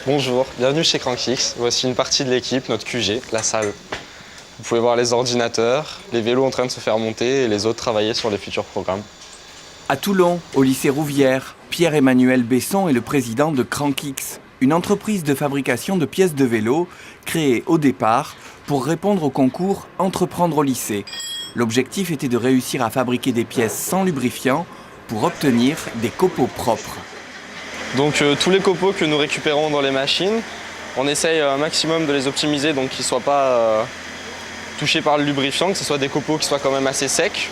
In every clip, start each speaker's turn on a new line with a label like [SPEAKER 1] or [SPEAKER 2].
[SPEAKER 1] Bonjour, bienvenue chez Crankix. Voici une partie de l'équipe, notre QG, la salle. Vous pouvez voir les ordinateurs, les vélos en train de se faire monter et les autres travailler sur les futurs programmes.
[SPEAKER 2] À Toulon, au lycée Rouvière, Pierre-Emmanuel Besson est le président de Crankix, une entreprise de fabrication de pièces de vélo créée au départ pour répondre au concours Entreprendre au lycée. L'objectif était de réussir à fabriquer des pièces sans lubrifiant pour obtenir des copeaux propres.
[SPEAKER 1] Donc tous les copeaux que nous récupérons dans les machines, on essaye un maximum de les optimiser, donc qu'ils ne soient pas touchés par le lubrifiant, que ce soit des copeaux qui soient quand même assez secs.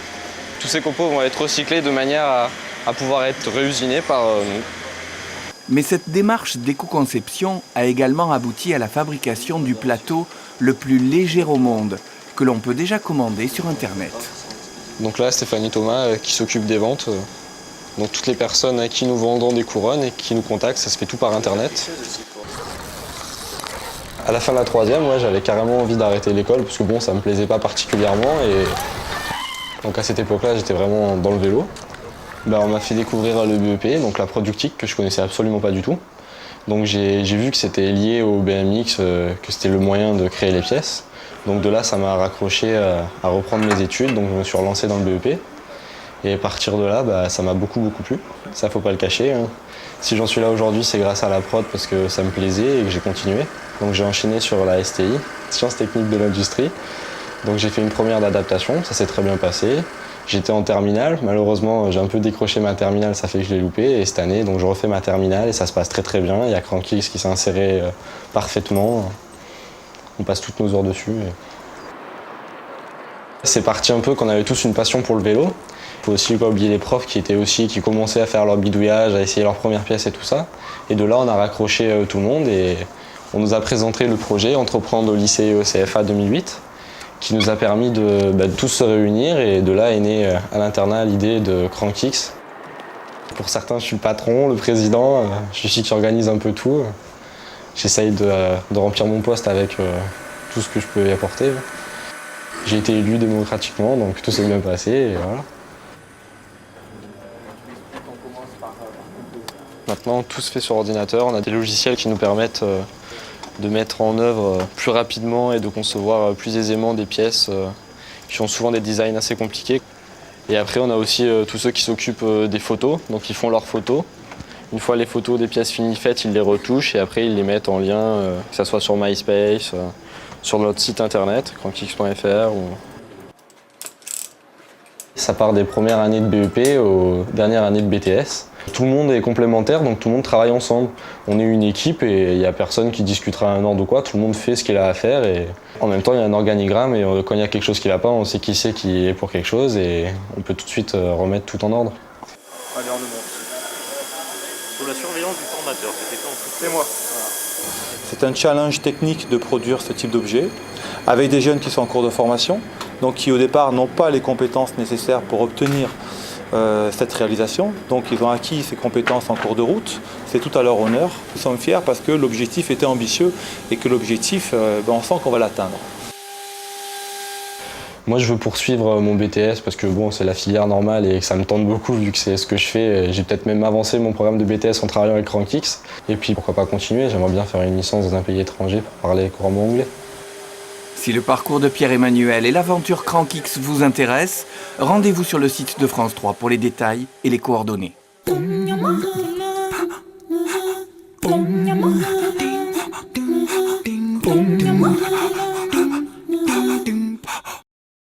[SPEAKER 1] Tous ces copeaux vont être recyclés de manière à pouvoir être réusinés par nous.
[SPEAKER 2] Mais cette démarche d'éco-conception a également abouti à la fabrication du plateau le plus léger au monde, que l'on peut déjà commander sur Internet.
[SPEAKER 1] Donc là, Stéphanie Thomas qui s'occupe des ventes. Donc toutes les personnes à qui nous vendons des couronnes et qui nous contactent, ça se fait tout par Internet. À la fin de la troisième, moi, j'avais carrément envie d'arrêter l'école parce que bon, ça me plaisait pas particulièrement. Et donc à cette époque-là, j'étais vraiment dans le vélo. On m'a fait découvrir le BEP, donc la productique, que je connaissais absolument pas du tout. Donc j'ai vu que c'était lié au BMX, que c'était le moyen de créer les pièces. Donc de là, ça m'a raccroché à reprendre mes études, donc je me suis relancé dans le BEP. Et à partir de là, ça m'a beaucoup plu. Ça, faut pas le cacher. Si j'en suis là aujourd'hui, c'est grâce à la prod parce que ça me plaisait et que j'ai continué. Donc j'ai enchaîné sur la STI, Sciences techniques de l'industrie. Donc j'ai fait une première d'adaptation, ça s'est très bien passé. J'étais en terminale, malheureusement j'ai un peu décroché ma terminale, ça fait que je l'ai loupé. Et cette année, donc je refais ma terminale et ça se passe très bien. Il y a Crankix qui s'est inséré parfaitement. On passe toutes nos heures dessus. C'est parti un peu qu'on avait tous une passion pour le vélo. Il faut aussi pas oublier les profs qui commençaient à faire leur bidouillage, à essayer leurs premières pièces et tout ça. Et de là, on a raccroché tout le monde et on nous a présenté le projet Entreprendre au lycée au CFA 2008 qui nous a permis de tous se réunir et de là est née à l'internat l'idée de Crankix. Pour certains, je suis le patron, le président, je suis celui qui organise un peu tout. J'essaye de remplir mon poste avec tout ce que je peux y apporter. J'ai été élu démocratiquement, donc tout s'est bien passé et voilà. Maintenant, tout se fait sur ordinateur. On a des logiciels qui nous permettent de mettre en œuvre plus rapidement et de concevoir plus aisément des pièces qui ont souvent des designs assez compliqués. Et après, on a aussi tous ceux qui s'occupent des photos, donc ils font leurs photos. Une fois les photos des pièces finies faites, ils les retouchent et après ils les mettent en lien, que ce soit sur MySpace, sur notre site internet, crankix.fr. Ça part des premières années de BEP aux dernières années de BTS. Tout le monde est complémentaire, donc tout le monde travaille ensemble. On est une équipe et il n'y a personne qui discutera un ordre ou quoi, tout le monde fait ce qu'il a à faire et en même temps il y a un organigramme et quand il y a quelque chose qui ne va pas, on sait qui c'est qui est pour quelque chose et on peut tout de suite remettre tout en ordre.
[SPEAKER 3] Allez, on monte. Sous la surveillance du formateur, c'était fait en tout. C'est moi. C'est un challenge technique de produire ce type d'objet avec des jeunes qui sont en cours de formation, donc qui au départ n'ont pas les compétences nécessaires pour obtenir cette réalisation. Donc ils ont acquis ces compétences en cours de route, c'est tout à leur honneur. Ils sont fiers parce que l'objectif était ambitieux et que l'objectif, on sent qu'on va l'atteindre.
[SPEAKER 1] Moi je veux poursuivre mon BTS parce que bon, c'est la filière normale et que ça me tente beaucoup vu que c'est ce que je fais. J'ai peut-être même avancé mon programme de BTS en travaillant avec Crankix. Et puis pourquoi pas continuer, j'aimerais bien faire une licence dans un pays étranger pour parler couramment anglais.
[SPEAKER 2] Si le parcours de Pierre-Emmanuel et l'aventure Crankix vous intéressent, rendez-vous sur le site de France 3 pour les détails et les coordonnées.
[SPEAKER 4] Boom,